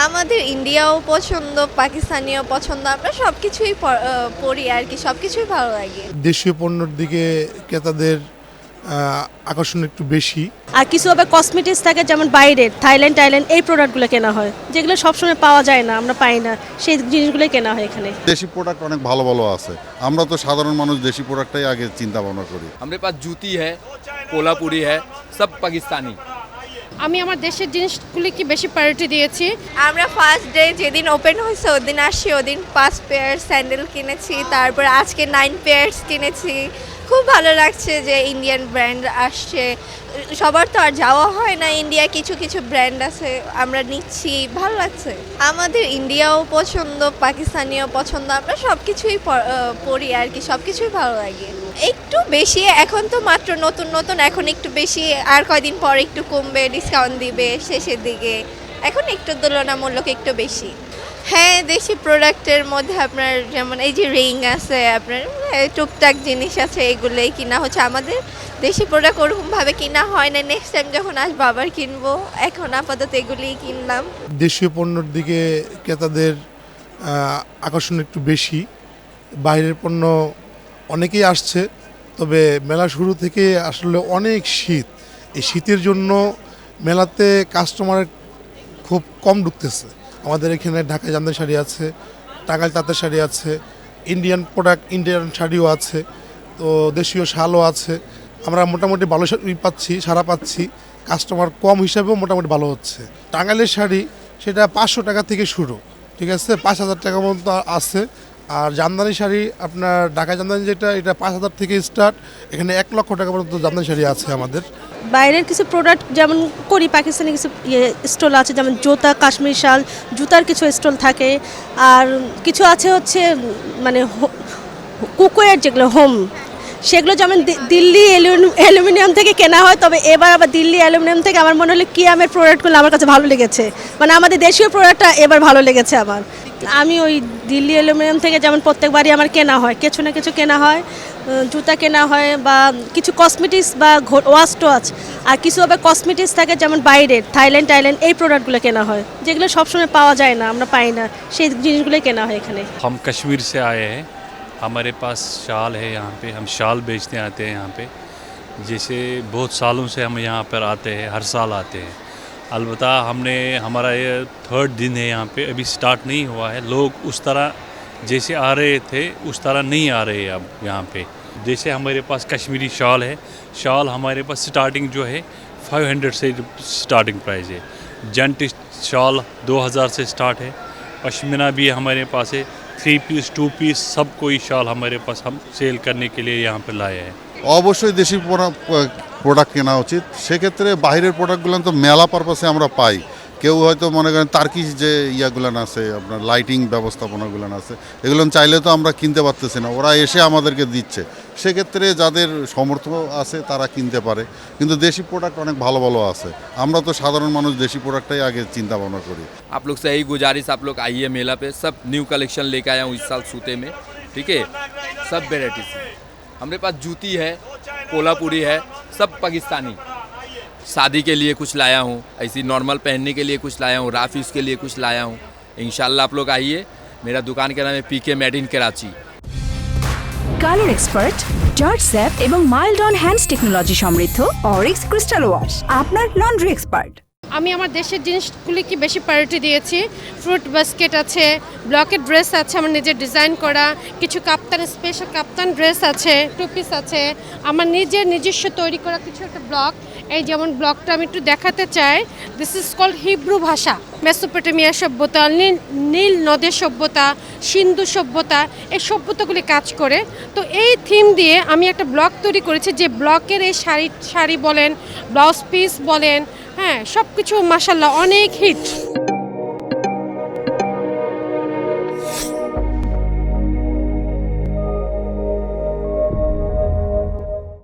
আমাদের ইন্ডিয়াও পছন্দ, পাকিস্তানিও পছন্দ। আমরা সবকিছুই পড়ি আর কি, সবকিছুই ভালো লাগে। দেশীয় পণ্যের দিকে ক্রেতাদের আকর্ষণ একটু বেশি। আর কিছু আবার কসমেটিক্স থাকে, যেমন বাইরের থাইল্যান্ড এই প্রোডাক্টগুলো কেনা হয়, যেগুলো সবসময় পাওয়া যায় না, আমরা পাই না, সেই জিনিসগুলোই কেনা হয় এখানে। দেশি প্রোডাক্ট অনেক ভালো ভালো আছে। আমরা তো সাধারণ মানুষ দেশি প্রোডাক্টটাই আগে চিন্তা ভাবনা করি। हमारे पास जूती है, कोल्हापुरी है, सब पाकिस्तानी। আমি আমার দেশের জিনিসগুলিকে বেশি প্রায়োরিটি দিয়েছি। আমরা ফার্স্ট ডে যেদিন ওপেন হয়েছে ওদিন আসছি, ওদিন 5 পেয়ার স্যান্ডেল কিনেছি, তারপর আজকে 9 পেয়ার্স কিনেছি। খুব ভালো লাগছে যে ইন্ডিয়ান ব্র্যান্ড আসছে। সবার তো আর যাওয়া হয় না ইন্ডিয়া, কিছু কিছু ব্র্যান্ড আছে, আমরা নিচ্ছি, ভালো লাগছে। আমাদের ইন্ডিয়াও পছন্দ, পাকিস্তানিও পছন্দ। আমরা সবকিছুই পড়ি আর কি, সবকিছুই ভালো লাগে। একটু বেশি, এখন তো মাত্র নতুন নতুন, এখন একটু বেশি, আর কয়দিন পর একটু কমবে, ডিসকাউন্ট দিবে শেষের দিকে, এখন একটু তুলনামূলক একটু বেশি। হ্যাঁ, দেশি প্রোডাক্টের মধ্যে আপনার যেমন এই যে রিং আছে, আপনার টুকটাক জিনিস আছে, এগুলোই কিনা হচ্ছে। আমাদের দেশি প্রোডাক্ট ওরকমভাবে কিনা হয় না, নেক্সট টাইম যখন আসবো আবার কিনবো। এখন আপাতত এগুলিই কিনলাম। দেশীয় পণ্যের দিকে ক্রেতাদের আকর্ষণ একটু বেশি। বাইরের পণ্য অনেকেই আসছে, তবে মেলা শুরু থেকে আসলে অনেক শীত। এই শীতের জন্য মেলাতে কাস্টমার খুব কম ঢুকতেছে। আমাদের এখানে ঢাকা জামদানি শাড়ি আছে, টাঙ্গাইল তাঁতের শাড়ি আছে, ইন্ডিয়ান প্রোডাক্ট, ইন্ডিয়ান শাড়িও আছে, তো দেশীয় শালও আছে। আমরা মোটামুটি ভালো পাচ্ছি, সারা পাচ্ছি। কাস্টমার কম হিসাবেও মোটামুটি ভালো হচ্ছে। টাঙ্গাইলের শাড়ি সেটা 500 টাকা থেকে শুরু, ঠিক আছে, 5000 টাকা পর্যন্ত আছে। আর জামদানি শাড়ি আপনার ঢাকা জামদানি যেটা, এটা 5000 থেকে স্টার্ট। এখানে 1 লক্ষ টাকা পর্যন্ত জামদানি শাড়ি আছে আমাদের। বাইরের কিছু প্রোডাক্ট যেমন করি, পাকিস্তানি কিছু স্টল আছে, যেমন জুতা, কাশ্মীর শাল, জুতার কিছু স্টল থাকে। আর কিছু আছে হচ্ছে মানে কুকওয়্যার, যেগুলো হোম, সেগুলো যেমন দিল্লি অ্যালুমিনিয়াম থেকে কেনা হয়। তবে এবার আবার দিল্লি অ্যালুমিনিয়াম থেকে আমার মনে হলো কিয়ামের প্রোডাক্টগুলো আমার কাছে ভালো লেগেছে, মানে আমাদের দেশীয় প্রোডাক্টটা এবার ভালো লেগেছে আমার। আমি ওই দিল্লি অ্যালুমিনিয়াম থেকে যেমন প্রত্যেকবারই আমার কেনা হয়, কিছু না কিছু কেনা হয়, জুতা কেনা হয় বা কিছু কসমেটিক্স বা ওয়াশ টোয়াচ। আর কিছু আবার কসমেটিক্স থাকে, যেমন বাইরের থাইল্যান্ড এই প্রোডাক্টগুলো কেনা হয়, যেগুলো সবসময় পাওয়া যায় না, আমরা পাই না, সেই জিনিসগুলোই কেনা হয় এখানে। हम कश्मीर से आए हैं, हमारे पास शाल है यहाँ पे, हम शाल बेचने आते हैं यहाँ पे। जैसे बहुत सालों से हम यहाँ पर आते हैं, हर साल आते हैं। अलबत्ता हमने हमारा ये 3rd दिन है यहाँ पे, अभी स्टार्ट नहीं हुआ है। लोग उस तरह जैसे आ रहे थे उस तरह नहीं आ रहे अब यहाँ पे। जैसे हमारे पास कश्मीरी शॉल है, शॉल हमारे पास स्टार्टिंग जो है 500 से स्टार्टिंग प्राइस है। जंट शॉल 2000 से स्टार्ट है। पश्मीना भी हमारे पास है, 3 पीस 2 पीस सब कोई शॉल हमारे पास हम सेल करने के लिए यहाँ पर लाए हैं। অবশ্যই দেশি প্রোডাক্ট কেনা উচিত। সেক্ষেত্রে বাইরের প্রোডাক্টগুলো তো মেলা পারপাসে আমরা পাই। কেউ হয়তো মনে করেন তার্কিশ যে ইয়াগুলান আছে, আপনার লাইটিং ব্যবস্থাপনাগুলান আছে, এগুলো চাইলে তো আমরা কিনতে পারতেছি না, ওরা এসে আমাদেরকে দিচ্ছে। সেক্ষেত্রে যাদের সমর্থ আছে তারা কিনতে পারে, কিন্তু দেশি প্রোডাক্ট অনেক ভালো ভালো আছে। আমরা তো সাধারণ মানুষ দেশি প্রোডাক্টটাই আগে চিন্তা ভাবনা করি। आप लोग से यही गुजारिश, आप लोग आइए मेला पे, सब न्यू कलेक्शन लेके आया हूँ इस साल सूते में, ठीक है, सब वेराइटीज। हमारे पास जूती है, कोल्हापुरी है, सब पाकिस्तानी। शादी के लिए कुछ लाया हूँ, ऐसी नॉर्मल पहनने के लिए कुछ लाया हूँ, राफीस के लिए कुछ लाया हूँ। इंशाल्लाह आप लोग आइए। मेरा दुकान का नाम है PK made in Karachi. Colour expert, জর্জ স্যাপ এবং মাইল্ড অন হ্যান্ডস টেকনোলজি সমৃদ্ধ অরিক্স ক্রিস্টাল ওয়াশ আপনার লন্ড্রি এক্সপার্ট। আমি আমার দেশের জিনিসগুলিকে বেশি প্রায়োরিটি দিয়েছি। ফ্রুট বাস্কেট আছে, ব্লকেট ড্রেস আছে আমার নিজের ডিজাইন করা, কিছু কাপ্তান, স্পেশাল কাপ্তান ড্রেস আছে, 2 পিস আছে, আমার নিজস্ব তৈরি করা কিছু একটা ব্লক। এই যেমন ব্লকটা আমি একটু দেখাতে চাই। দিস ইজ কল্ড হিব্রু ভাষা, মেসোপটেমিয়া সভ্যতা, নীল নদের সভ্যতা, সিন্ধু সভ্যতা, এই সভ্যতাগুলি কাজ করে। তো এই থিম দিয়ে আমি একটা ব্লক তৈরি করেছি, যে ব্লকের এই শাড়ি বলেন, ব্লাউজ পিস বলেন, হ্যাঁ, সব কিছু মাশাআল্লাহ অনেক হিট।